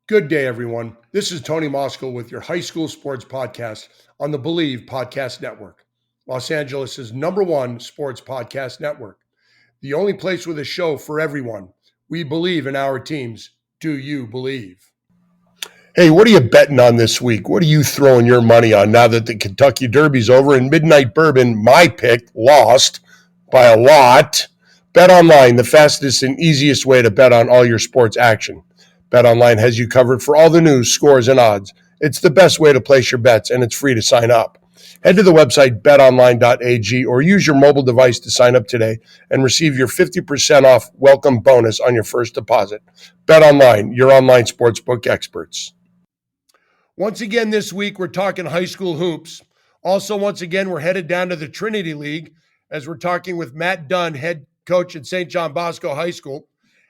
Good day, everyone. This is Tony Moskal with your high school sports podcast on the Believe Podcast Network, Los Angeles' number one sports podcast network, the only place with a show for everyone. We believe in our teams. Do you believe? Hey, what are you betting on this week? What are you throwing your money on now that the Kentucky Derby's over and Midnight Bourbon, my pick, lost by a lot? Bet online, the fastest and easiest way to bet on all your sports action. BetOnline has you covered for all the news, scores, and odds. It's the best way to place your bets, and it's free to sign up. Head to the website betonline.ag or use your mobile device to sign up today and receive your 50% off welcome bonus on your first deposit. BetOnline, your online sportsbook experts. Once again this week, we're talking high school hoops. Also, once again, we're headed down to the Trinity League as we're talking with Matt Dunn, head coach at St. John Bosco High School.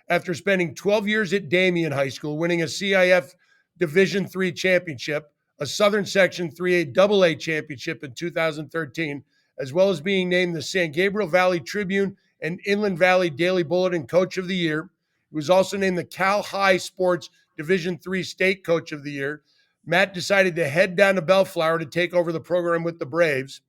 After spending 12 years at Damien High School, winning a CIF Division III championship, a Southern Section 3A AA championship in 2013, as well as being named the San Gabriel Valley Tribune and Inland Valley Daily Bulletin Coach of the Year. He was also named the Cal High Sports Division III State Coach of the Year. Matt decided to head down to Bellflower to take over the program with the Braves.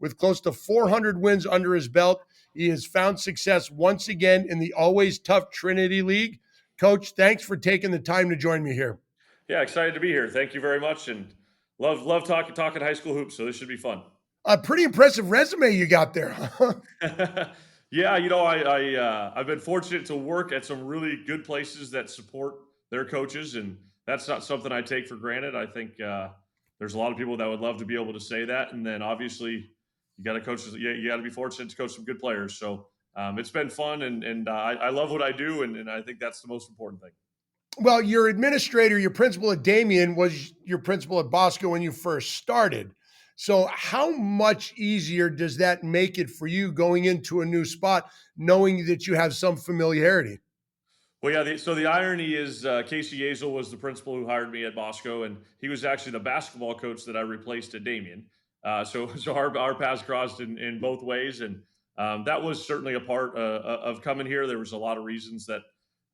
With close to 400 wins under his belt, he has found success once again in the always tough Trinity League. Coach, thanks for taking the time to join me here. Yeah, excited to be here. Thank you very much, and love talking high school hoops. So this should be fun. A pretty impressive resume you got there. Yeah, I've been fortunate to work at some really good places that support their coaches, and that's not something I take for granted. I think there's a lot of people that would love to be able to say that, and then obviously you got to coach. You got to be fortunate to coach some good players. So it's been fun, and I love what I do, and I think that's the most important thing. Well, your administrator, your principal at Damien was your principal at Bosco when you first started. So, how much easier does that make it for you going into a new spot, knowing that you have some familiarity? Well, yeah. So the irony is, Casey Yazel was the principal who hired me at Bosco, and he was actually the basketball coach that I replaced at Damien. So our paths crossed in both ways, and that was certainly a part of coming here. There was a lot of reasons that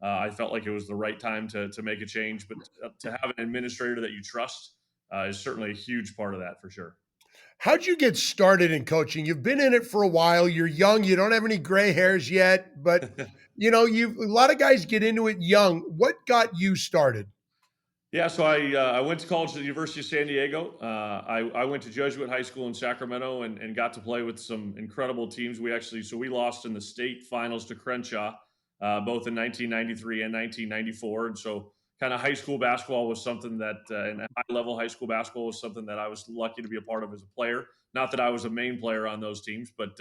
I felt like it was the right time to make a change, but to have an administrator that you trust is certainly a huge part of that for sure. How'd you get started in coaching? You've been in it for a while. You're young. You don't have any gray hairs yet, but you a lot of guys get into it young. What got you started? Yeah, so I went to college at the University of San Diego. I went to Jesuit High School in Sacramento and got to play with some incredible teams. We lost in the state finals to Crenshaw, both in 1993 and 1994. And so kind of high school basketball was something that, and high level high school basketball was something that I was lucky to be a part of as a player. Not that I was a main player on those teams, but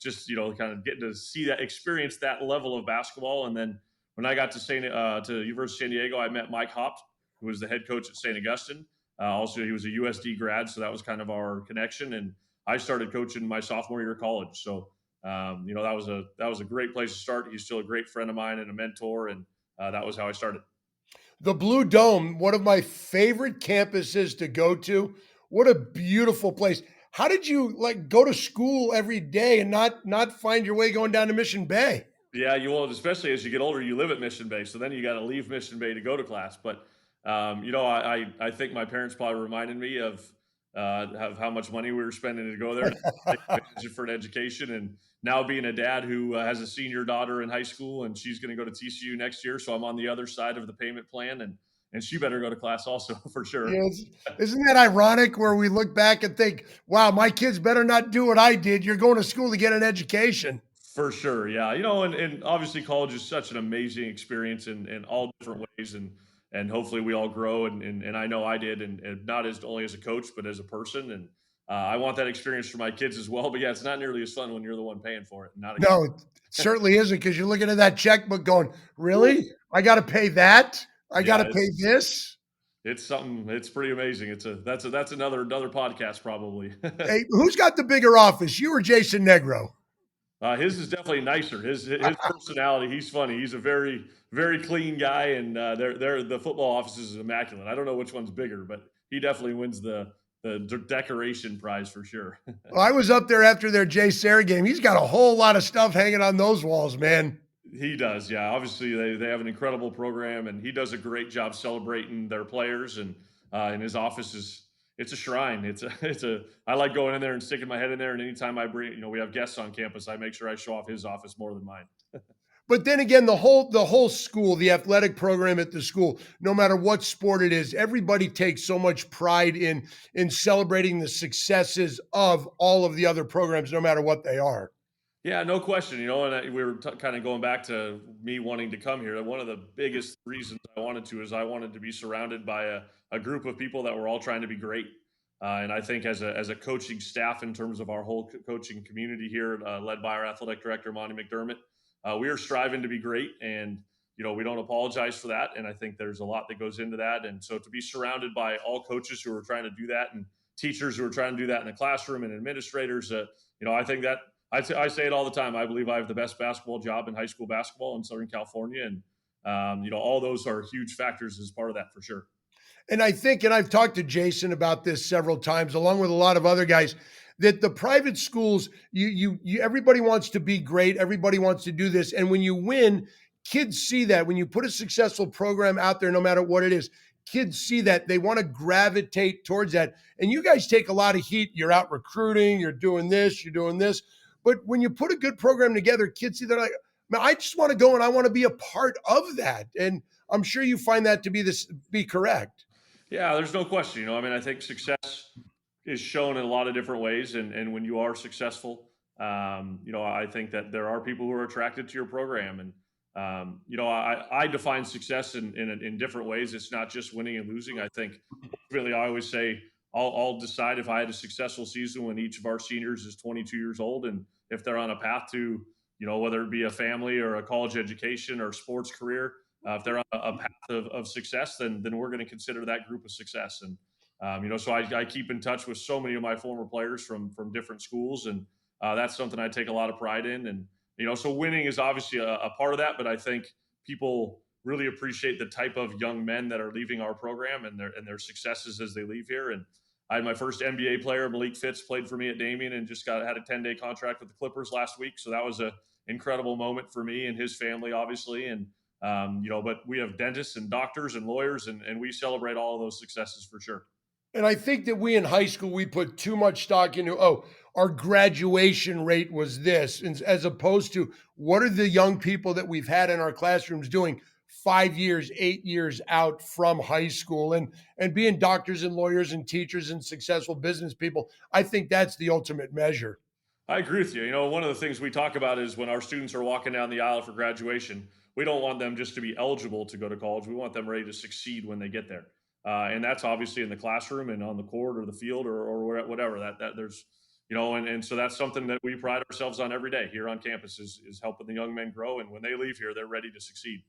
just kind of getting to see that, experience that level of basketball. And then when I got to University of San Diego, I met Mike Hopt, who was the head coach at St. Augustine. Also, he was a USD grad, so that was kind of our connection. And I started coaching my sophomore year of college. So, that was a great place to start. He's still a great friend of mine and a mentor, and that was how I started. The Blue Dome, one of my favorite campuses to go to. What a beautiful place. How did you go to school every day and not find your way going down to Mission Bay? Yeah, you will, especially as you get older. You live at Mission Bay, so then you got to leave Mission Bay to go to class. But I think my parents probably reminded me of how much money we were spending to go there to take advantage for an education. And now being a dad who has a senior daughter in high school, and she's going to go to TCU next year, so I'm on the other side of the payment plan, and she better go to class also for sure. Yes. Isn't that ironic where we look back and think, wow, my kids better not do what I did. You're going to school to get an education. For sure, yeah. And obviously college is such an amazing experience in all different ways, and hopefully we all grow, and I know I did, and not as only as a coach but as a person, and I want that experience for my kids as well. But yeah, it's not nearly as fun when you're the one paying for it. Not a No, it certainly isn't, because you're looking at that checkbook going, really? I got to pay that? I got yeah, to pay this? it's something. It's pretty amazing. That's another podcast probably. Hey, who's got the bigger office, you or Jason Negro? His is definitely nicer. His personality. He's funny. He's a very very clean guy, and the football office is immaculate. I don't know which one's bigger, but he definitely wins the decoration prize for sure. Well, I was up there after their Jay Sarah game. He's got a whole lot of stuff hanging on those walls, man. He does, yeah. Obviously, they have an incredible program, and he does a great job celebrating their players. And his office is it's a shrine. It's a it's a. I like going in there and sticking my head in there. And anytime I bring, we have guests on campus, I make sure I show off his office more than mine. But then again, the whole school, the athletic program at the school, no matter what sport it is, everybody takes so much pride in celebrating the successes of all of the other programs, no matter what they are. Yeah, no question. And we were kind of going back to me wanting to come here. One of the biggest reasons I wanted to is I wanted to be surrounded by a group of people that were all trying to be great. And I think as a coaching staff, in terms of our whole coaching community here, led by our athletic director Monty McDermott, we are striving to be great, and we don't apologize for that. And I think there's a lot that goes into that. And so to be surrounded by all coaches who are trying to do that, and teachers who are trying to do that in the classroom, and administrators, I think that I say it all the time. I believe I have the best basketball job in high school basketball in Southern California, and all those are huge factors as part of that for sure. And I think, and I've talked to Jason about this several times, along with a lot of other guys, that the private schools, everybody wants to be great, everybody wants to do this, and when you win, kids see that. When you put a successful program out there, no matter what it is, kids see that they want to gravitate towards that. And you guys take a lot of heat. You're out recruiting, you're doing this, you're doing this. But when you put a good program together, kids see they're like, man, I just want to go and I want to be a part of that. And I'm sure you find that to be correct. Yeah, there's no question. I think success is shown in a lot of different ways, and when you are successful, I think that there are people who are attracted to your program, and I define success in different ways. It's not just winning and losing. I think ultimately, I always say I'll decide if I had a successful season when each of our seniors is 22 years old, and if they're on a path to, whether it be a family or a college education or sports career, if they're on a path of success, then we're going to consider that group a success. And so I keep in touch with so many of my former players from different schools, and that's something I take a lot of pride in. And so winning is obviously a part of that, but I think people really appreciate the type of young men that are leaving our program, and their successes as they leave here. And I had my first NBA player, Malik Fitz, played for me at Damien, and just had a 10-day contract with the Clippers last week. So that was a incredible moment for me and his family, obviously. And but we have dentists and doctors and lawyers, and we celebrate all of those successes for sure. And I think that we in high school, we put too much stock into, oh, our graduation rate was this, as opposed to what are the young people that we've had in our classrooms doing 5 years, 8 years out from high school, and being doctors and lawyers and teachers and successful business people. I think that's the ultimate measure. I agree with you. One of the things we talk about is when our students are walking down the aisle for graduation, we don't want them just to be eligible to go to college. We want them ready to succeed when they get there. And that's obviously in the classroom and on the court or the field or whatever that there's, and so that's something that we pride ourselves on every day here on campus is helping the young men grow. And when they leave here, they're ready to succeed.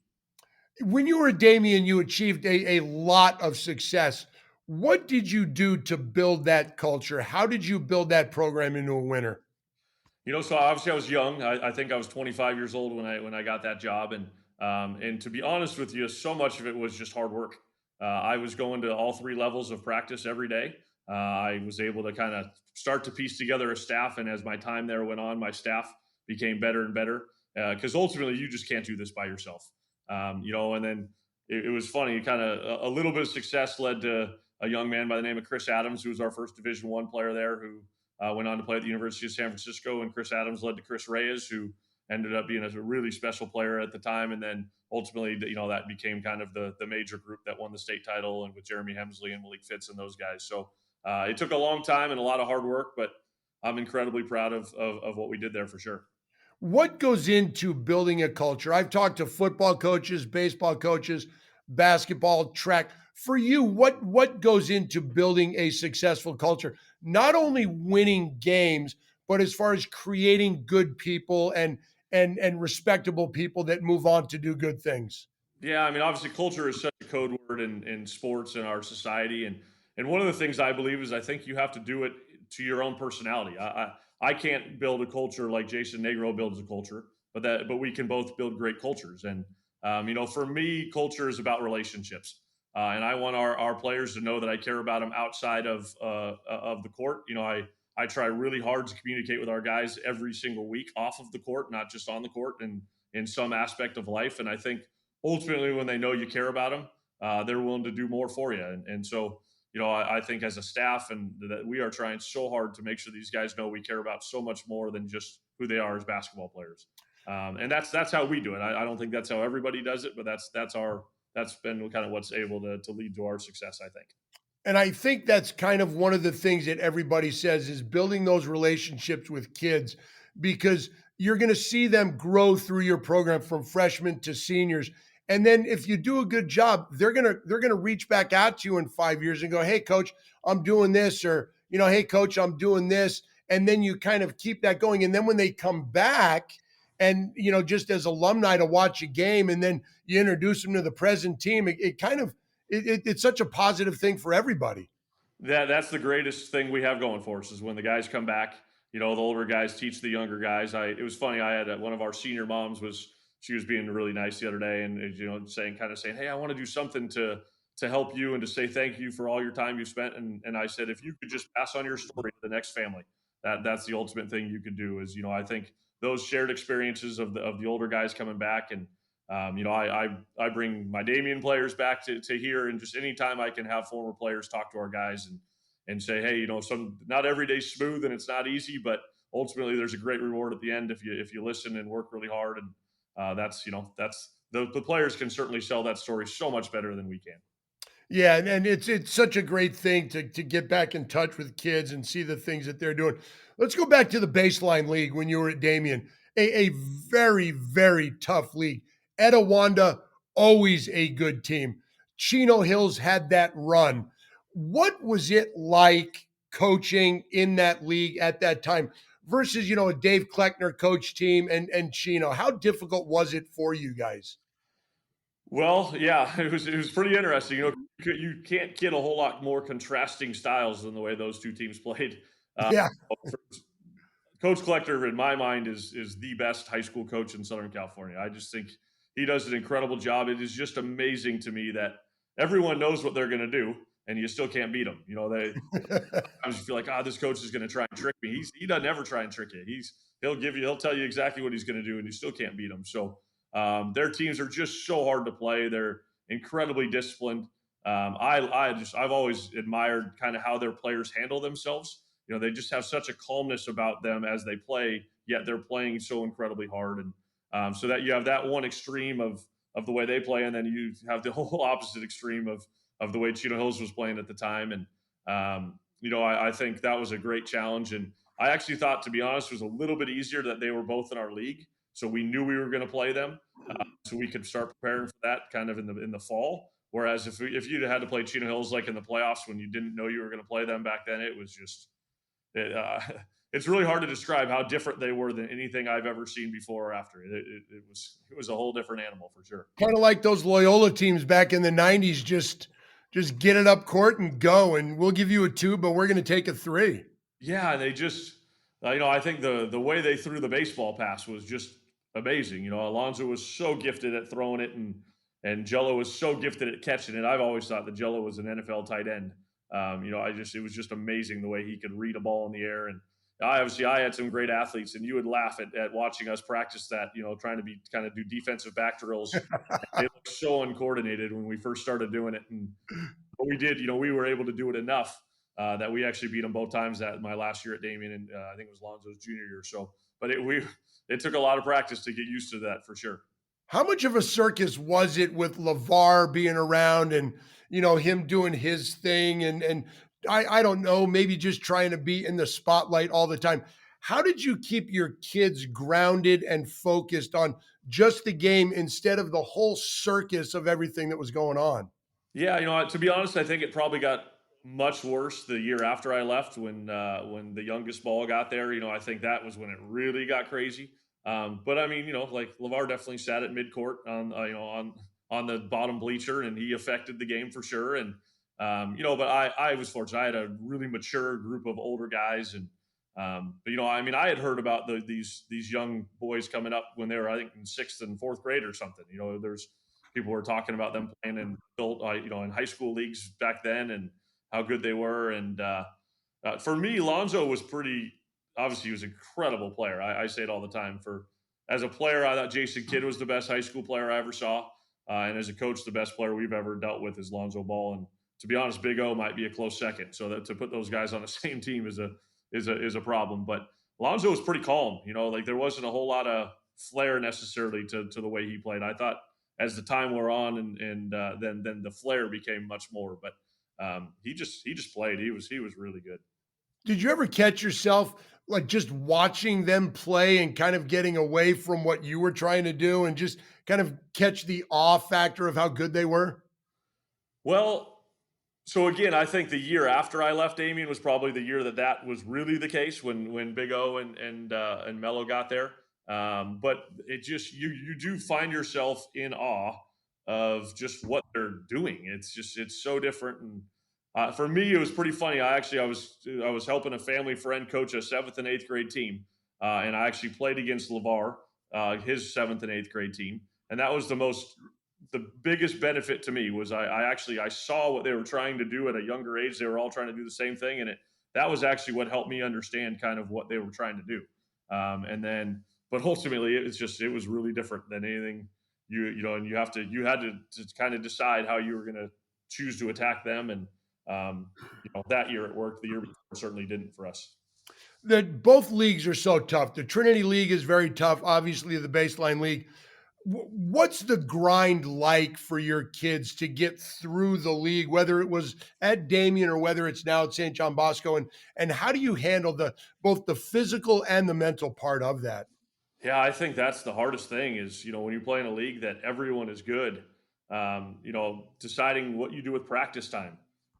When you were at Damien, you achieved a lot of success. What did you do to build that culture? How did you build that program into a winner? So obviously I was young. I think I was 25 years old when I got that job, and to be honest with you, so much of it was just hard work. I was going to all three levels of practice every day. I was able to kind of start to piece together a staff, and as my time there went on, my staff became better and better because ultimately you just can't do this by yourself. And then it was funny. Kind of a little bit of success led to a young man by the name of Chris Adams, who was our first Division I player there, who went on to play at the University of San Francisco. And Chris Adams led to Chris Reyes, who ended up being a really special player at the time. And then ultimately, that became kind of the major group that won the state title, and with Jeremy Hemsley and Malik Fitz and those guys. So it took a long time and a lot of hard work, but I'm incredibly proud of what we did there for sure. What goes into building a culture? I've talked to football coaches, baseball coaches, basketball, track. For you, what goes into building a successful culture? Not only winning games, but as far as creating good people and respectable people that move on to do good things. Yeah, obviously, culture is such a code word in sports in our society, and one of the things I believe is I think you have to do it to your own personality. I can't build a culture like Jason Negro builds a culture, but we can both build great cultures. And for me, culture is about relationships, and I want our players to know that I care about them outside of the court. I try really hard to communicate with our guys every single week off of the court, not just on the court, and in some aspect of life. And I think ultimately, when they know you care about them, they're willing to do more for you. And so, I think as a staff and that we are trying so hard to make sure these guys know we care about so much more than just who they are as basketball players. And that's how we do it. I don't think that's how everybody does it, but that's been kind of what's able to lead to our success, I think. And I think that's kind of one of the things that everybody says is building those relationships with kids because you're going to see them grow through your program from freshmen to seniors. And then if you do a good job, they're going to reach back out to you in 5 years and go, "Hey coach, I'm doing this," or, "Hey coach, I'm doing this." And then you kind of keep that going. And then when they come back and, just as alumni to watch a game and then you introduce them to the present team, it kind of it's such a positive thing for everybody. That's the greatest thing we have going for us is when the guys come back. The older guys teach the younger guys. It was funny. I had one of our senior moms she was being really nice the other day and saying, "Hey, I want to do something to help you and to say thank you for all your time you spent." And I said, if you could just pass on your story to the next family, that's the ultimate thing you could do. Is I think those shared experiences of the older guys coming back and I bring my Damien players back to here, and just anytime I can have former players talk to our guys and say, hey, some not every day's smooth and it's not easy, but ultimately there's a great reward at the end if you listen and work really hard, and that's the players can certainly sell that story so much better than we can. Yeah, and it's such a great thing to get back in touch with kids and see the things that they're doing. Let's go back to the baseline league when you were at Damien, a very very tough league. Etowanda, always a good team. Chino Hills had that run. What was it like coaching in that league at that time versus a Dave Kleckner coach team and Chino? How difficult was it for you guys? Well, yeah, it was pretty interesting. You can't get a whole lot more contrasting styles than the way those two teams played. Uh, Yeah. Coach Collector, in my mind, is the best high school coach in Southern California. I just think he does an incredible job. It is just amazing to me that everyone knows what they're going to do, and you still can't beat them. They sometimes you feel like, this coach is going to try and trick me. He doesn't ever try and trick you. He'll tell you exactly what he's going to do, and you still can't beat him. So their teams are just so hard to play. They're incredibly disciplined. I've always admired kind of how their players handle themselves. They just have such a calmness about them as they play, yet they're playing so incredibly hard. And so that you have that one extreme of the way they play, and then you have the whole opposite extreme of the way Chino Hills was playing at the time. And I think that was a great challenge. And I actually thought, to be honest, it was a little bit easier that they were both in our league, so we knew we were going to play them, so we could start preparing for that kind of in the fall. Whereas if you'd had to play Chino Hills like in the playoffs when you didn't know you were going to play them back then, it was just it, it's really hard to describe how different they were than anything I've ever seen before or after. It was a whole different animal for sure. Kind of like those Loyola teams back in the 90s, just get it up court and go, and we'll give you a two, but we're going to take a three. Yeah, they just I think the way they threw the baseball pass was just amazing. Alonzo was so gifted at throwing it, and Jello was so gifted at catching it. I've always thought that Jello was an NFL tight end. It was just amazing the way he could read a ball in the air. And I had some great athletes, and you would laugh at watching us practice that. Trying to be kind of do defensive back drills. They looked so uncoordinated when we first started doing it, and but we did. We were able to do it enough that we actually beat them both times that my last year at Damien, and I think it was Lonzo's junior year. So, but it took a lot of practice to get used to that for sure. How much of a circus was it with LeVar being around and him doing his thing and I don't know, maybe just trying to be in the spotlight all the time. How did you keep your kids grounded and focused on just the game instead of the whole circus of everything that was going on? Yeah, to be honest, I think it probably got much worse the year after I left when the youngest ball got there. I think that was when it really got crazy. But I mean, like LeVar definitely sat at midcourt on the bottom bleacher, and he affected the game for sure. And but I was fortunate. I had a really mature group of older guys, and but I mean, I had heard about these young boys coming up when they were, I think, in sixth and fourth grade or something. There's people were talking about them playing in adult, in high school leagues back then, and how good they were. And for me, Lonzo was pretty. Obviously, he was an incredible player. I say it all the time. as a player, I thought Jason Kidd was the best high school player I ever saw. And as a coach, the best player we've ever dealt with is Lonzo Ball. And to be honest, Big O might be a close second. So that to put those guys on the same team is a problem. But Lonzo was pretty calm. Like there wasn't a whole lot of flair necessarily to the way he played. I thought as the time wore on, and then the flair became much more. But he just played. He was really good. Did you ever catch yourself like just watching them play and kind of getting away from what you were trying to do and just kind of catch the awe factor of how good they were? Well, so again, I think the year after I left Damien was probably the year that was really the case when Big O and Melo got there. But it just you do find yourself in awe of just what they're doing. It's so different. And for me, it was pretty funny. I was helping a family friend coach a 7th and 8th grade team, and I actually played against LeVar, his 7th and 8th grade team, and that was the biggest benefit to me was I saw what they were trying to do at a younger age. They were all trying to do the same thing, and that was actually what helped me understand kind of what they were trying to do. But ultimately, it was really different than anything and you had to kind of decide how you were going to choose to attack them, and that year it worked. The year before certainly didn't for us. That both leagues are so tough. The Trinity League is very tough, obviously, the Baseline League. What's the grind like for your kids to get through the league, whether it was at Damien or whether it's now at St. John Bosco? And how do you handle both the physical and the mental part of that? Yeah, I think that's the hardest thing is, when you play in a league that everyone is good, deciding what you do with practice time.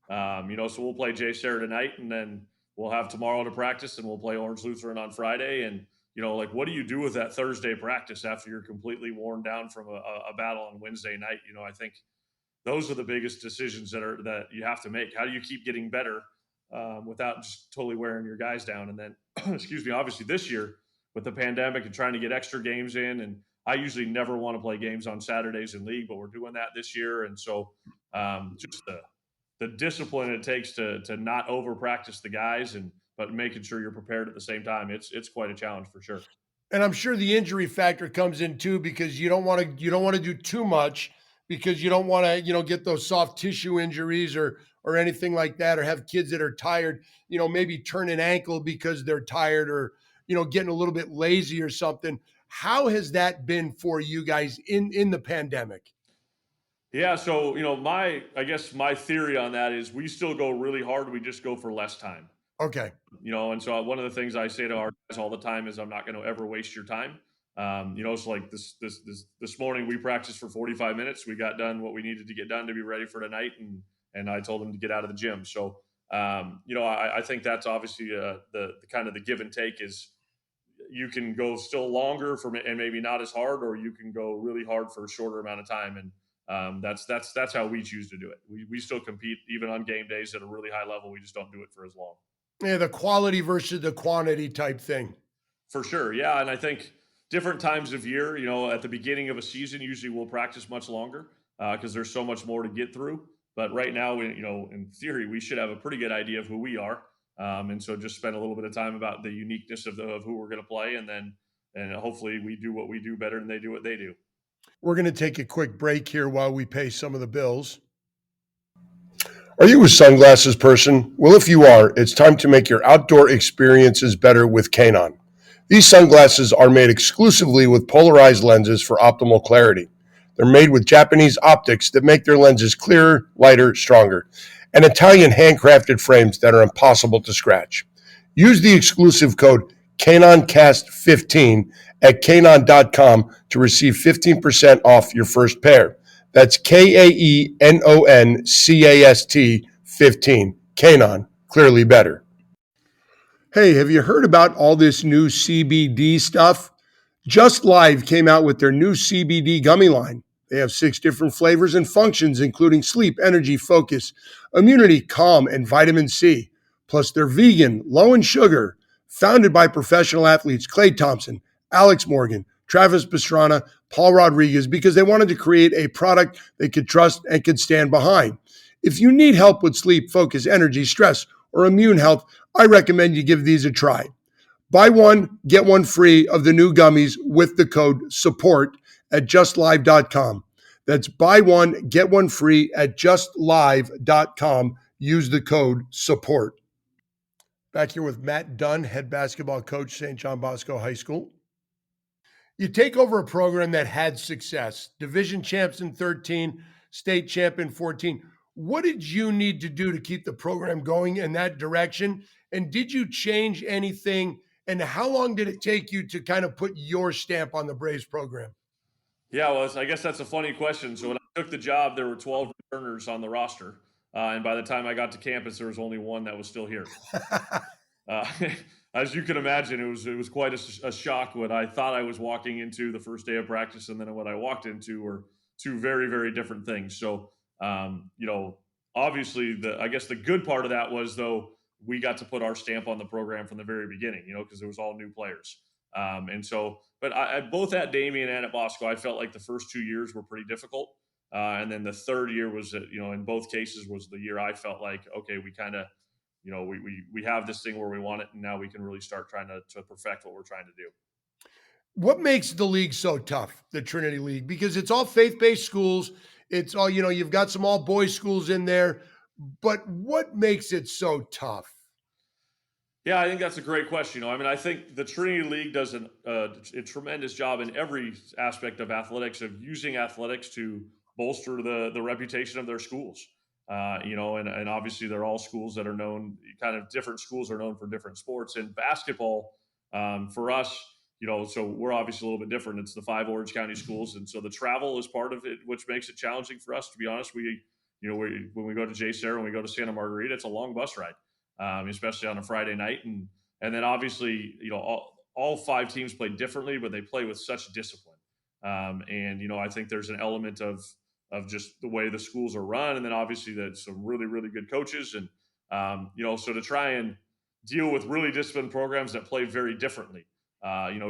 So we'll play Jay Saturday tonight, and then we'll have tomorrow to practice, and we'll play Orange Lutheran on Friday. And, like, what do you do with that Thursday practice after you're completely worn down from a battle on Wednesday night? I think those are the biggest decisions that you have to make. How do you keep getting better without just totally wearing your guys down? And then, excuse me, obviously this year with the pandemic and trying to get extra games in, and I usually never want to play games on Saturdays in league, but we're doing that this year. And so just the discipline it takes to not over practice the guys, but making sure you're prepared at the same time. It's quite a challenge for sure. And I'm sure the injury factor comes in too, because you don't want to do too much, because you don't want to, get those soft tissue injuries or anything like that, or have kids that are tired, maybe turn an ankle because they're tired, or, getting a little bit lazy or something. How has that been for you guys in the pandemic? Yeah, so I guess my theory on that is we still go really hard. We just go for less time. Okay. And so one of the things I say to our guys all the time is I'm not going to ever waste your time. So like this morning we practiced for 45 minutes. We got done what we needed to get done to be ready for tonight, and I told them to get out of the gym. So I think that's obviously the kind of the give and take is you can go still longer and maybe not as hard, or you can go really hard for a shorter amount of time. And that's how we choose to do it. We still compete even on game days at a really high level. We just don't do it for as long. Yeah, the quality versus the quantity type thing. For sure. Yeah. And I think different times of year, at the beginning of a season, usually we'll practice much longer because there's so much more to get through. But right now, in theory, we should have a pretty good idea of who we are. And so just spend a little bit of time about the uniqueness of who we're going to play. And hopefully we do what we do better than they do what they do. We're going to take a quick break here while we pay some of the bills. Are you a sunglasses person? Well, if you are, it's time to make your outdoor experiences better with Kaenon. These sunglasses are made exclusively with polarized lenses for optimal clarity. They're made with Japanese optics that make their lenses clearer, lighter, stronger, and Italian handcrafted frames that are impossible to scratch. Use the exclusive code KaenonCast15 at Kaenon.com to receive 15% off your first pair. That's KAENONCAST 15. Kaenon, clearly better. Hey, have you heard about all this new CBD stuff? Just Live came out with their new CBD gummy line. They have 6 different flavors and functions, including sleep, energy, focus, immunity, calm, and vitamin C. Plus, they're vegan, low in sugar, founded by professional athletes Klay Thompson, Alex Morgan, Travis Pastrana, Paul Rodriguez, because they wanted to create a product they could trust and could stand behind. If you need help with sleep, focus, energy, stress, or immune health, I recommend you give these a try. Buy one, get one free of the new gummies with the code SUPPORT at justlive.com. That's buy one, get one free at justlive.com. Use the code SUPPORT. Back here with Matt Dunn, head basketball coach, St. John Bosco High School. You take over a program that had success, division champs in 13, state champ in 14. What did you need to do to keep the program going in that direction? And did you change anything? And how long did it take you to kind of put your stamp on the Braves program? Yeah, well, I guess that's a funny question. So when I took the job, there were 12 returners on the roster, and by the time I got to campus, there was only one that was still here. Uh, as you can imagine, it was quite a shock when I thought I was walking into the first day of practice, and then what I walked into were two very very different things. So you know, obviously I guess the good part of that was though we got to put our stamp on the program from the very beginning. You know, because it was all new players, and so but both at Damien and at Bosco, I felt like the first 2 years were pretty difficult. And then the third year was, in both cases was the year I felt like, okay, we kind of we have this thing where we want it, and now we can really start trying to perfect what we're trying to do. What makes the league so tough, the Trinity League? Because it's all faith based schools. It's all, you've got some all boys schools in there. But what makes it so tough? Yeah, I think that's a great question. I mean, I think the Trinity League does a tremendous job in every aspect of athletics, of using athletics to bolster the reputation of their schools. And obviously they're all schools that are known, kind of different schools are known for different sports. And basketball, for us, so we're obviously a little bit different. It's the 5 Orange County schools, and so the travel is part of it, which makes it challenging for us. To be honest, when we go to JSerra, when we go to Santa Margarita, it's a long bus ride, especially on a Friday night. And then obviously, all 5 teams play differently, but they play with such discipline. And I think there's an element of just the way the schools are run, and then obviously that some really really good coaches, and so to try and deal with really disciplined programs that play very differently.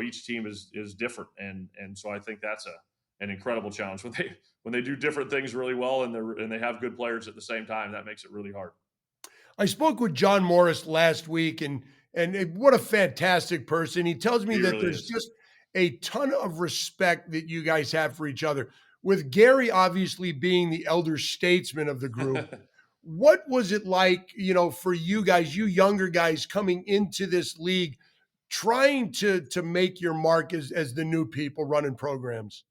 Each team is different, and so I think that's an incredible challenge when they do different things really well, and they have good players at the same time. That makes it really hard. I spoke with John Morris last week, and what a fantastic person. He tells me He that really there's is. just a ton of respect that you guys have for each other. With Gary obviously being the elder statesman of the group, what was it like, for you guys, you younger guys coming into this league, trying to make your mark as the new people running programs?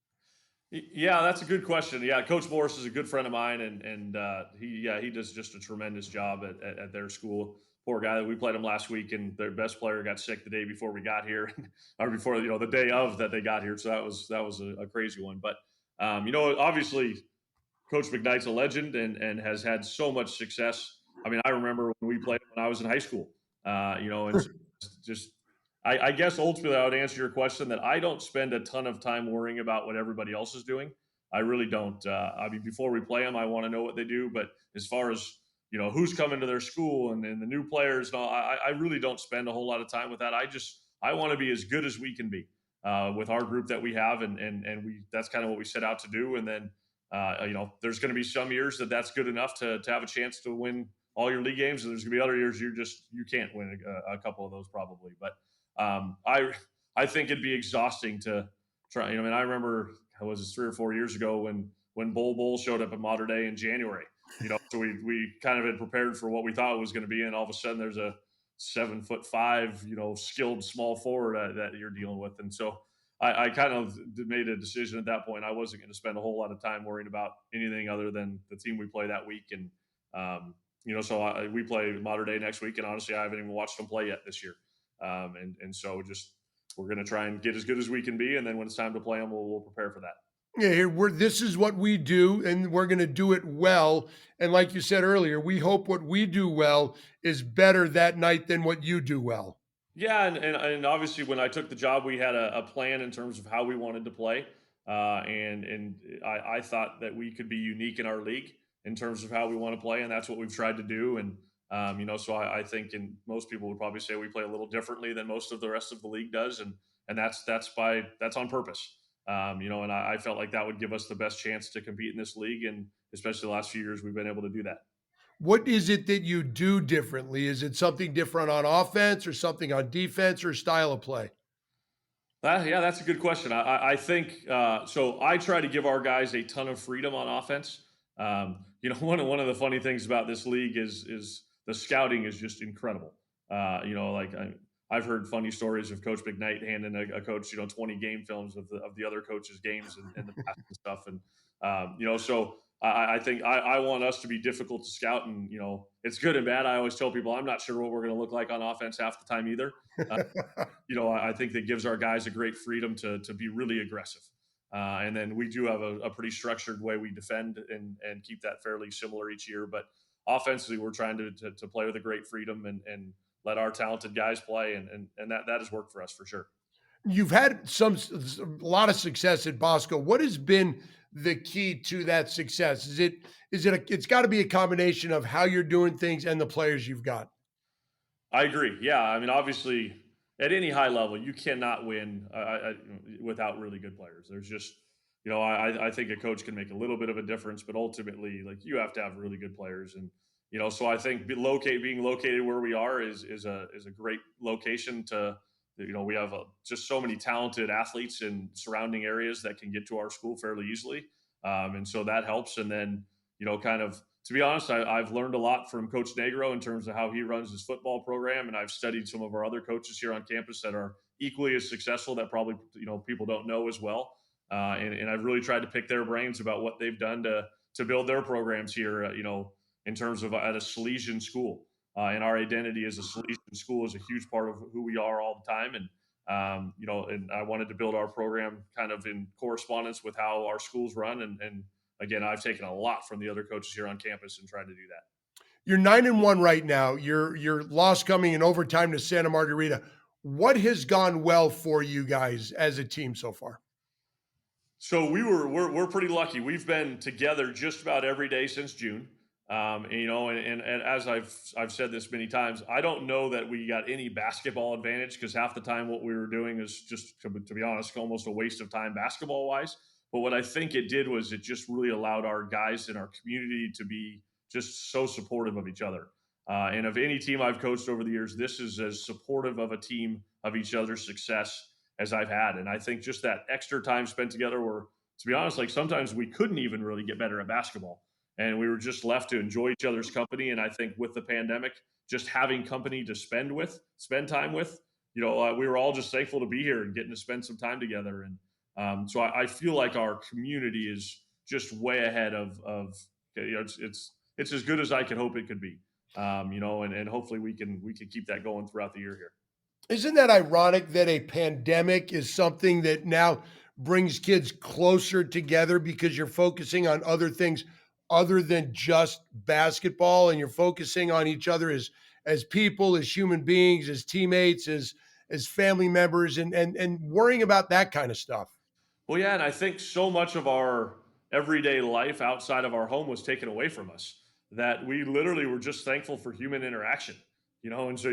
Yeah, that's a good question. Yeah, Coach Morris is a good friend of mine, and he does just a tremendous job at their school. Poor guy, we played him last week, and their best player got sick the day before we got here, or before the day of that they got here. So that was a crazy one. But obviously Coach McKnight's a legend and has had so much success. I mean, I remember when we played when I was in high school. And so just I guess ultimately I would answer your question that I don't spend a ton of time worrying about what everybody else is doing. I really don't. I mean, before we play them, I want to know what they do. But as far as who's coming to their school and the new players, and all, I really don't spend a whole lot of time with that. I want to be as good as we can be with our group that we have, and we that's kind of what we set out to do. And then there's going to be some years that's good enough to have a chance to win all your league games, and there's going to be other years you can't win a couple of those probably. But I think it'd be exhausting to try. I mean, I remember it was 3 or 4 years ago when Bull showed up at Mater Dei in January. So we kind of had prepared for what we thought it was going to be, and all of a sudden there's a 7'5", skilled small forward that you're dealing with, and so I kind of made a decision at that point. I wasn't going to spend a whole lot of time worrying about anything other than the team we play that week. And, so we play Mater Dei next week. And honestly, I haven't even watched them play yet this year. And so we're going to try and get as good as we can be. And then when it's time to play them, we'll prepare for that. Yeah, this is what we do, and we're going to do it well. And like you said earlier, we hope what we do well is better that night than what you do well. Yeah, and obviously when I took the job, we had a plan in terms of how we wanted to play, and I thought that we could be unique in our league in terms of how we want to play, and that's what we've tried to do. And so I think, and most people would probably say we play a little differently than most of the rest of the league does, and that's on purpose. And I felt like that would give us the best chance to compete in this league, and especially the last few years, we've been able to do that. What is it that you do differently? Is it something different on offense or something on defense or style of play? Yeah, that's a good question. I think so. I try to give our guys a ton of freedom on offense. One of the funny things about this league is the scouting is just incredible. I've heard funny stories of Coach McKnight handing a coach 20 game films of the other coaches' games and the past and stuff, and so I think I want us to be difficult to scout, and it's good and bad. I always tell people I'm not sure what we're going to look like on offense half the time either. Uh, I think that gives our guys a great freedom to be really aggressive. And then we do have a pretty structured way we defend and keep that fairly similar each year. But offensively, we're trying to play with a great freedom and let our talented guys play, and that has worked for us for sure. You've had a lot of success at Bosco. What has been the key to that success? It's got to be a combination of how you're doing things and the players you've got. I agree. Yeah, I mean, obviously, at any high level, you cannot win without really good players. There's just, I think a coach can make a little bit of a difference, but ultimately, like you have to have really good players, and so I think being located where we are is a great location to. We have just so many talented athletes in surrounding areas that can get to our school fairly easily, and so that helps. And then, kind of to be honest, I've learned a lot from Coach Negro in terms of how he runs his football program, and I've studied some of our other coaches here on campus that are equally as successful that probably people don't know as well. And I've really tried to pick their brains about what they've done to build their programs here. In terms of at a Salesian school, and our identity as a Salesian school is a huge part of who we are all the time. And and I wanted to build our program kind of in correspondence with how our schools run, and again, I've taken a lot from the other coaches here on campus and tried to do that. You're 9-1 right now. Your loss coming in overtime to Santa Margarita. What has gone well for you guys as a team so far? So we're pretty lucky. We've been together just about every day since June. And as I've said this many times, I don't know that we got any basketball advantage because half the time what we were doing is just to be honest, almost a waste of time basketball wise. But what I think it did was it just really allowed our guys in our community to be just so supportive of each other. And of any team I've coached over the years, this is as supportive of a team of each other's success as I've had. And I think just that extra time spent together where, to be honest, like sometimes we couldn't even really get better at basketball. And we were just left to enjoy each other's company. And I think with the pandemic, just having company to spend time with, we were all just thankful to be here and getting to spend some time together. And so I feel like our community is just way ahead of it's as good as I could hope it could be. And hopefully we can keep that going throughout the year here. Isn't that ironic that a pandemic is something that now brings kids closer together because you're focusing on other things other than just basketball, and you're focusing on each other as people, as human beings, as teammates, as family members, and worrying about that kind of stuff. Well, yeah, and I think so much of our everyday life outside of our home was taken away from us that we literally were just thankful for human interaction, and so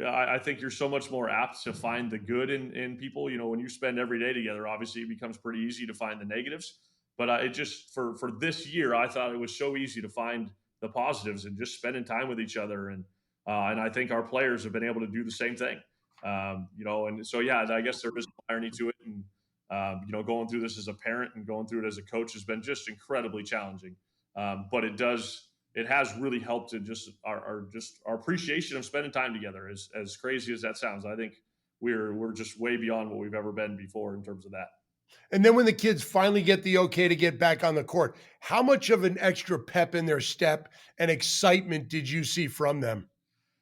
I think you're so much more apt to find the good in people. When you spend every day together, obviously it becomes pretty easy to find the negatives. But it just for this year, I thought it was so easy to find the positives and just spending time with each other, and I think our players have been able to do the same thing. And so yeah, I guess there is irony to it, and going through this as a parent and going through it as a coach has been just incredibly challenging. But it has really helped to just our appreciation of spending time together. As crazy as that sounds, I think we're just way beyond what we've ever been before in terms of that. And then when the kids finally get the okay to get back on the court, how much of an extra pep in their step and excitement did you see from them?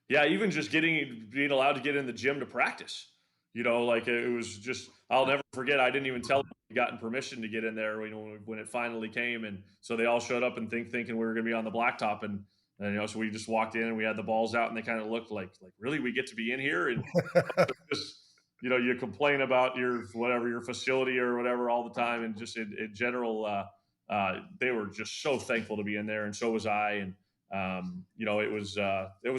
Yeah, even just being allowed to get in the gym to practice. Like it was just I'll never forget. I didn't even tell them we gotten permission to get in there. When it finally came, and so they all showed up and thinking we were going to be on the blacktop, and so we just walked in and we had the balls out, and they kind of looked like really we get to be in here, and just you complain about your facility or whatever all the time, and just in general, they were just so thankful to be in there, and so was I, and it was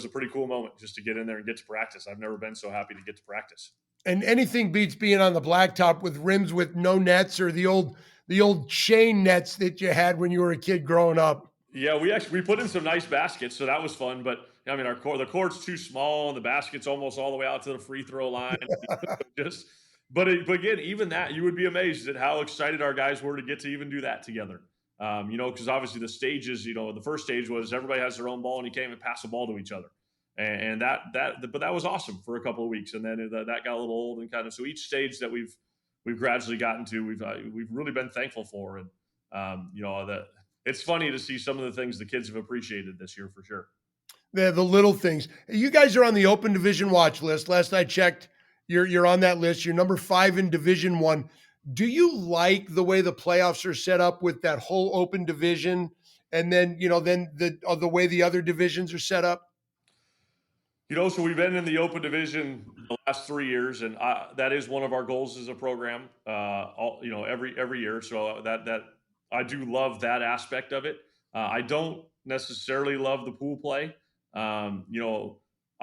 a pretty cool moment just to get in there and get to practice. I've never been so happy to get to practice. And anything beats being on the blacktop with rims with no nets or the old chain nets that you had when you were a kid growing up. Yeah, we put in some nice baskets, so that was fun. But I mean, the court's too small, and the basket's almost all the way out to the free throw line. Just, but again, even that, you would be amazed at how excited our guys were to get to even do that together. Because obviously the stages, the first stage was everybody has their own ball, and you can't even pass the ball to each other, and but that was awesome for a couple of weeks, and then that got a little old, and kind of so each stage that we've gradually gotten to, we've really been thankful for, and that it's funny to see some of the things the kids have appreciated this year for sure. The little things. You guys are on the Open Division watch list. Last I checked, you're on that list. You're number 5 in Division 1. Do you like the way the playoffs are set up with that whole Open Division and then, then the way the other divisions are set up? So we've been in the Open Division the last 3 years, and that is one of our goals as a program. Every year. So that I do love that aspect of it. I don't necessarily love the pool play. I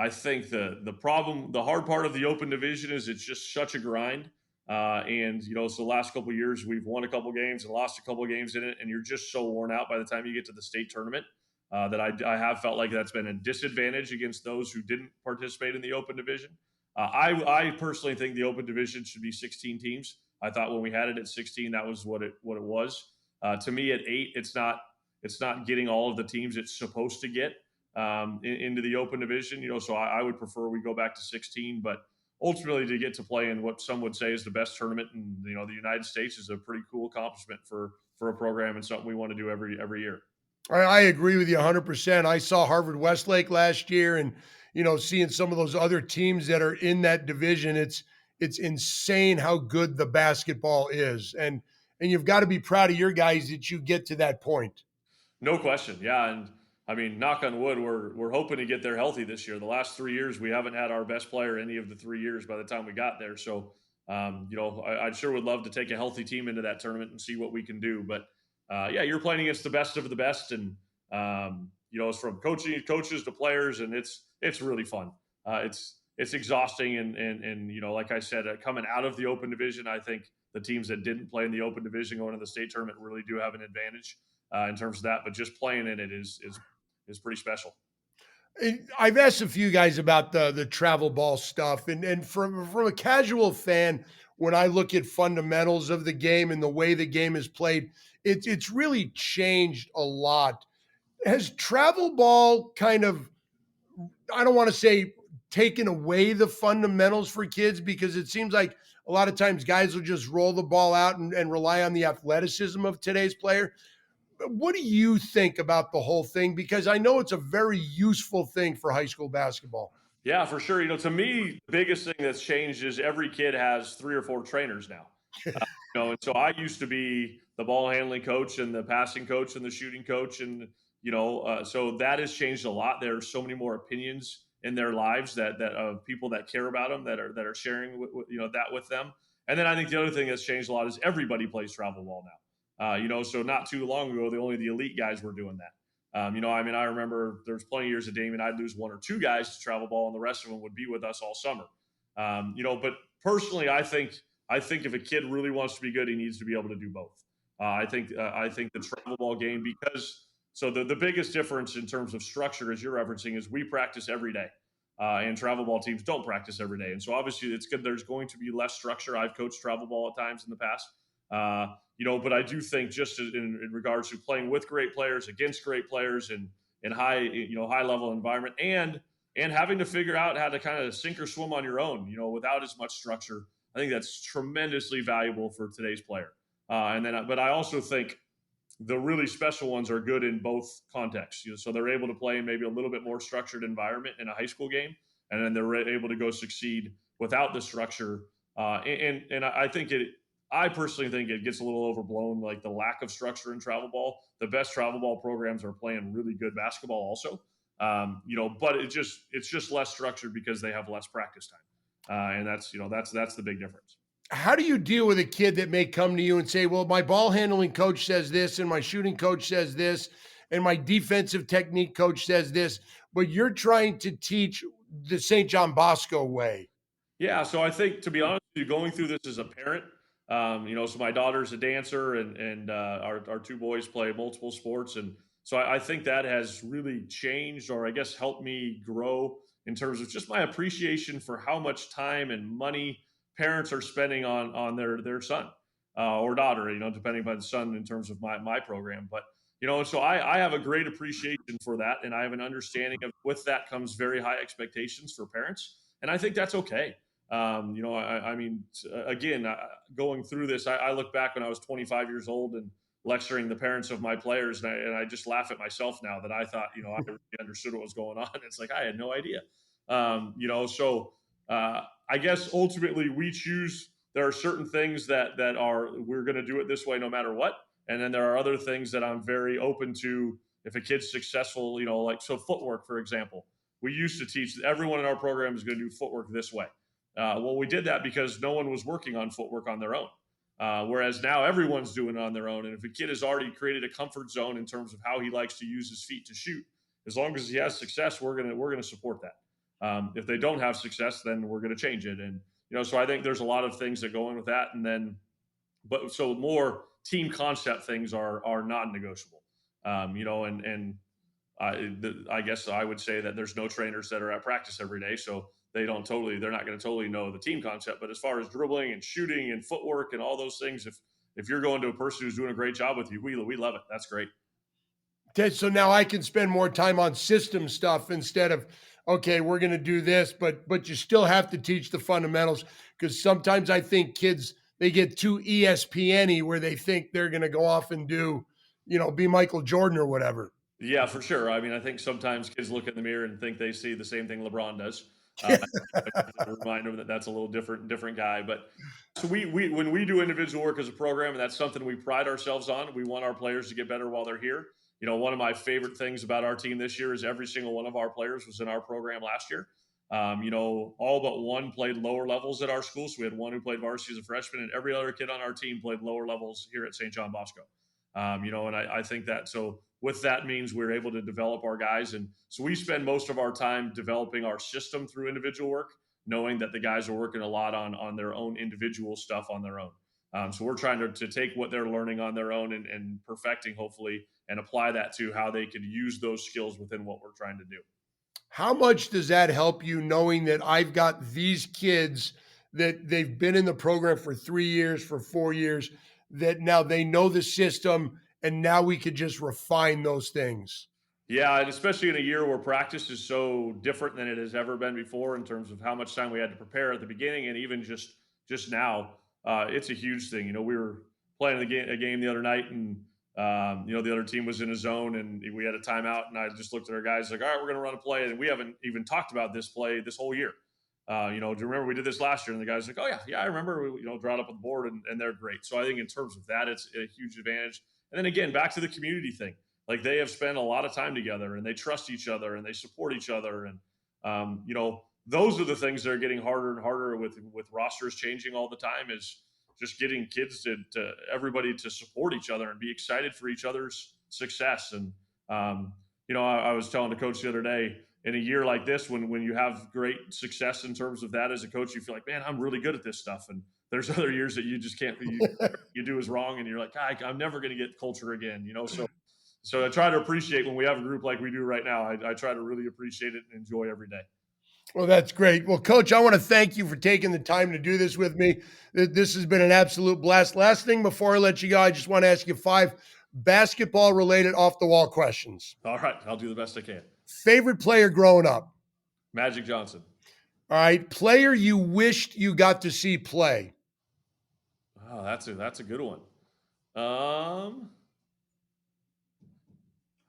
think the hard part of the Open Division is it's just such a grind. And so the last couple of years we've won a couple games and lost a couple of games in it, and you're just so worn out by the time you get to the state tournament that I have felt like that's been a disadvantage against those who didn't participate in the Open Division. I personally think the Open Division should be 16 teams. I thought when we had it at 16, that was what it was. To me, at 8, it's not getting all of the teams it's supposed to get into the Open Division. So I would prefer we go back to 16, but ultimately to get to play in what some would say is the best tournament in the United States is a pretty cool accomplishment for a program and something we want to do every year. I agree with you 100%. I saw Harvard Westlake last year and, seeing some of those other teams that are in that division, it's insane how good the basketball is. And you've got to be proud of your guys that you get to that point. No question. Yeah, and I mean, knock on wood, we're hoping to get there healthy this year. The last 3 years, we haven't had our best player any of the 3 years by the time we got there. So, I sure would love to take a healthy team into that tournament and see what we can do. But yeah, you're playing against the best of the best, and it's from coaches to players, and it's really fun. It's exhausting, and like I said, coming out of the Open Division, I think the teams that didn't play in the Open Division going to the state tournament really do have an advantage in terms of that. But just playing in it is pretty special. I've asked a few guys about the travel ball stuff, and from a casual fan, when I look at fundamentals of the game and the way the game is played, it's really changed a lot. Has travel ball kind of, I don't want to say taken away the fundamentals for kids, because it seems like a lot of times guys will just roll the ball out and rely on the athleticism of today's player. What do you think about the whole thing? Because I know it's a very useful thing for high school basketball. Yeah, for sure. To me, the biggest thing that's changed is every kid has 3 or 4 trainers now. And so I used to be the ball handling coach and the passing coach and the shooting coach, and so that has changed a lot. There are so many more opinions in their lives that of people that care about them that are sharing that with them. And then I think the other thing that's changed a lot is everybody plays travel ball now. So not too long ago, only the elite guys were doing that. I mean, I remember there was plenty of years at Damien, I'd lose 1 or 2 guys to travel ball, and the rest of them would be with us all summer. But personally, I think if a kid really wants to be good, he needs to be able to do both. I think the travel ball game, because so the biggest difference in terms of structure, as you're referencing, is we practice every day, and travel ball teams don't practice every day, and so obviously it's good. There's going to be less structure. I've coached travel ball at times in the past, but I do think just in regards to playing with great players, against great players, and in high level environment, and having to figure out how to kind of sink or swim on your own, without as much structure. I think that's tremendously valuable for today's player. But I also think the really special ones are good in both contexts. So they're able to play in maybe a little bit more structured environment in a high school game, and then they're able to go succeed without the structure. And I personally think it gets a little overblown, like the lack of structure in travel ball. The best travel ball programs are playing really good basketball, also. But it's just less structured because they have less practice time, and that's the big difference. How do you deal with a kid that may come to you and say, well, my ball handling coach says this, and my shooting coach says this, and my defensive technique coach says this, but you're trying to teach the St. John Bosco way? Yeah, so I think, to be honest with you, going through this as a parent, so my daughter's a dancer, and our 2 boys play multiple sports, and So I think that has really changed, or I guess helped me grow in terms of just my appreciation for how much time and money parents are spending on their son or daughter, depending by the son in terms of my program. But so I have a great appreciation for that, and I have an understanding of with that comes very high expectations for parents, and I think that's okay. I mean, again, going through this, I look back when I was 25 years old and lecturing the parents of my players, and I just laugh at myself now that I thought, I really understood what was going on. It's like I had no idea. So I guess ultimately we choose. There are certain things that are we're going to do it this way no matter what, and then there are other things that I'm very open to. If a kid's successful, like so footwork, for example, we used to teach everyone in our program is going to do footwork this way. Well, we did that because no one was working on footwork on their own. Whereas now everyone's doing it on their own. And if a kid has already created a comfort zone in terms of how he likes to use his feet to shoot, as long as he has success, we're gonna support that. If they don't have success, then we're gonna change it. And so I think there's a lot of things that go in with that. And then, but so more team concept things are non-negotiable. And I guess I would say that there's no trainers that are at practice every day, so they're not going to totally know the team concept. But as far as dribbling and shooting and footwork and all those things, if you're going to a person who's doing a great job with you, we love it. That's great. Okay, so now I can spend more time on system stuff instead of, okay, we're going to do this, but you still have to teach the fundamentals, because sometimes I think kids, they get too ESPN-y where they think they're going to go off and do, be Michael Jordan or whatever. Yeah, for sure. I mean, I think sometimes kids look in the mirror and think they see the same thing LeBron does. Remind them that that's a little different guy. But so we when we do individual work as a program, and that's something we pride ourselves on. We want our players to get better while they're here. One of my favorite things about our team this year is every single one of our players was in our program last year. All but one played lower levels at our school. So we had one who played varsity as a freshman, and every other kid on our team played lower levels here at St. John Bosco. And I think that so with that means we're able to develop our guys. And so we spend most of our time developing our system through individual work, knowing that the guys are working a lot on their own individual stuff on their own. So we're trying to take what they're learning on their own and perfecting, hopefully, and apply that to how they could use those skills within what we're trying to do. How much does that help you knowing that I've got these kids that they've been in the program for 3 years, for 4 years, that now they know the system and now we could just refine those things? Yeah, and especially in a year where practice is so different than it has ever been before in terms of how much time we had to prepare at the beginning, and even just now, it's a huge thing. We were playing a game the other night, and the other team was in a zone, and we had a timeout, and I just looked at our guys like, all right, we're going to run a play, and we haven't even talked about this play this whole year. Do you remember we did this last year? And the guys like, oh yeah, I remember. We draw it up on the board, and they're great. So I think in terms of that, it's a huge advantage. And then again, back to the community thing, like they have spent a lot of time together, and they trust each other, and they support each other, and those are the things that are getting harder and harder with rosters changing all the time. Is just getting kids to everybody to support each other and be excited for each other's success. And I was telling the coach the other day, in a year like this, when you have great success in terms of that as a coach, you feel like, man, I'm really good at this stuff. And there's other years that you just can't. You do is wrong, and you're like, I'm never going to get culture again. So I try to appreciate when we have a group like we do right now. I try to really appreciate it and enjoy every day. Well, that's great. Well, Coach, I want to thank you for taking the time to do this with me. This has been an absolute blast. Last thing before I let you go, I just want to ask you 5 basketball related off the wall questions. All right, I'll do the best I can. Favorite player growing up? Magic Johnson. All right. Player you wished you got to see play? Oh, that's a good one.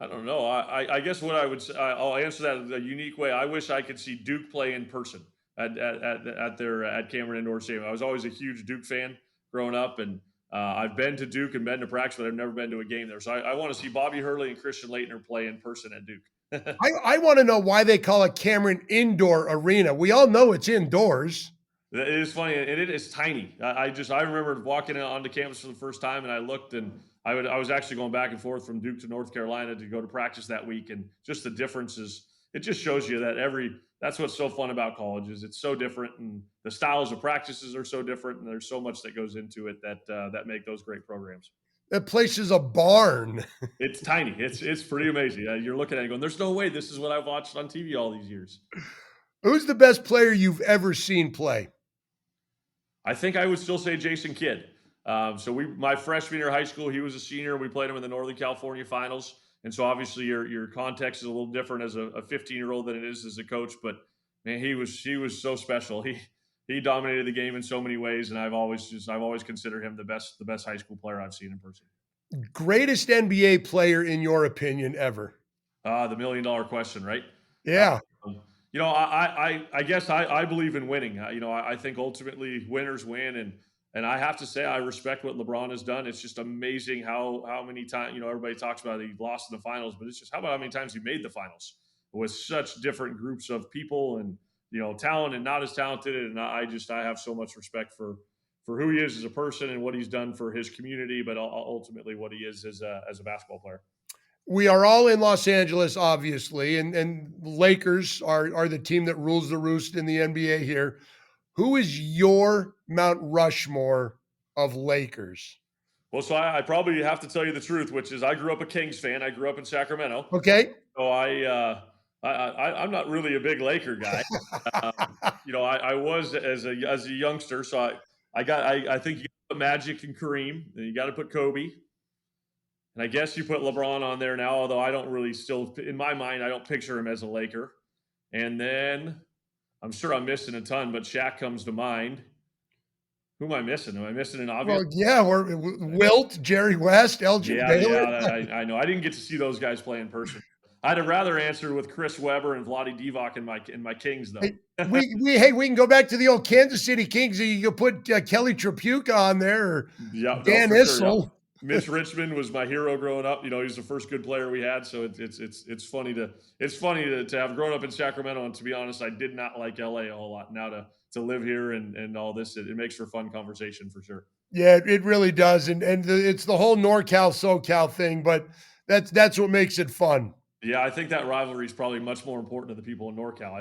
I don't know. I guess what I would say, I'll answer that in a unique way. I wish I could see Duke play in person at Cameron Indoor Stadium. I was always a huge Duke fan growing up, and I've been to Duke and been to practice, but I've never been to a game there. So I want to see Bobby Hurley and Christian Laettner play in person at Duke. I want to know why they call it Cameron Indoor Arena. We all know it's indoors. It is funny, and it is tiny. I remember walking onto campus for the first time, and I looked, and I was actually going back and forth from Duke to North Carolina to go to practice that week, and just the differences. It just shows you that that's what's so fun about college is it's so different, and the styles of practices are so different, and there's so much that goes into it that make those great programs. That place is a barn. It's tiny. It's pretty amazing. You're looking at it going, "There's no way this is what I've watched on TV all these years." Who's the best player you've ever seen play? I think I would still say Jason Kidd. So my freshman year of high school, he was a senior. We played him in the Northern California Finals, and so obviously your context is a little different as a 15-year-old than it is as a coach. But man, he was so special. He dominated the game in so many ways, and I've always considered him the best high school player I've seen in person. Greatest NBA player in your opinion ever? The $1 million question, right? Yeah. Um, I guess I believe in winning. I think ultimately winners win, and I have to say I respect what LeBron has done. It's just amazing how many times everybody talks about he lost in the finals, but it's just how about how many times he made the finals with such different groups of people and talent and not as talented. And I have so much respect for who he is as a person and what he's done for his community, but ultimately what he is as a basketball player. We are all in Los Angeles, obviously, and Lakers are the team that rules the roost in the NBA here. Who is your Mount Rushmore of Lakers? Well, so I probably have to tell you the truth, which is I grew up a Kings fan. I grew up in Sacramento, Okay. so I'm not really a big Laker guy. I was as a youngster, so I think you got to put Magic and Kareem, and you got to put Kobe, and I guess you put LeBron on there now. Although I don't really still in my mind I don't picture him as a Laker. And then I'm sure I'm missing a ton, but Shaq comes to mind. Who am I missing? Am I missing an obvious? Well, yeah, or Wilt, Jerry West, Elgin Yeah, Baylor. I know. I didn't get to see those guys play in person. I'd have rather answered with Chris Webber and Vlade Divac in my Kings though. Hey, we can go back to the old Kansas City Kings. You can put Kelly Tripucka on there or Yeah, no, Dan for sure. Yeah. Issel. Mitch Richmond was my hero growing up. He's the first good player we had. So it's funny to have grown up in Sacramento. And to be honest, I did not like LA a whole lot. Now to live here and all this, it makes for fun conversation for sure. Yeah, it really does, and it's the whole NorCal SoCal thing, but that's what makes it fun. Yeah, I think that rivalry is probably much more important to the people in NorCal.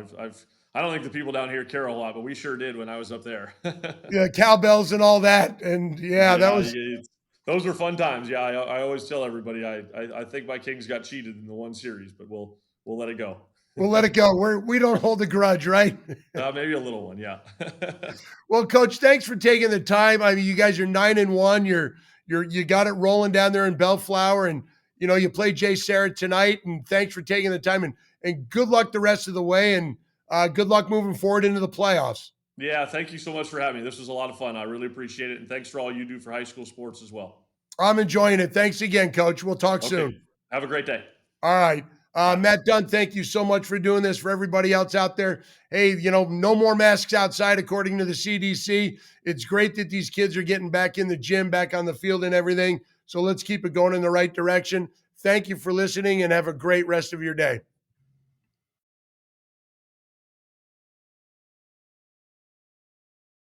I don't think the people down here care a lot, but we sure did when I was up there. Yeah, cowbells and all that, and yeah, that Yeah, was those were fun times. Yeah, I always tell everybody I think my Kings got cheated in the one series, but we'll let it go. we'll let it go. We don't hold a grudge, right? Maybe a little one, yeah. Well, Coach, thanks for taking the time. I mean, you guys are 9-1. You got it rolling down there in Bellflower, and you play Jay Sarah tonight. And thanks for taking the time, and good luck the rest of the way, and good luck moving forward into the playoffs. Yeah, thank you so much for having me. This was a lot of fun. I really appreciate it, and thanks for all you do for high school sports as well. I'm enjoying it. Thanks again, Coach. We'll talk Okay, soon. have a great day. All right. Bye. Matt Dunn, thank you so much for doing this. For everybody else out there, hey, no more masks outside, according to the CDC. It's great that these kids are getting back in the gym, back on the field and everything. So let's keep it going in the right direction. Thank you for listening and have a great rest of your day.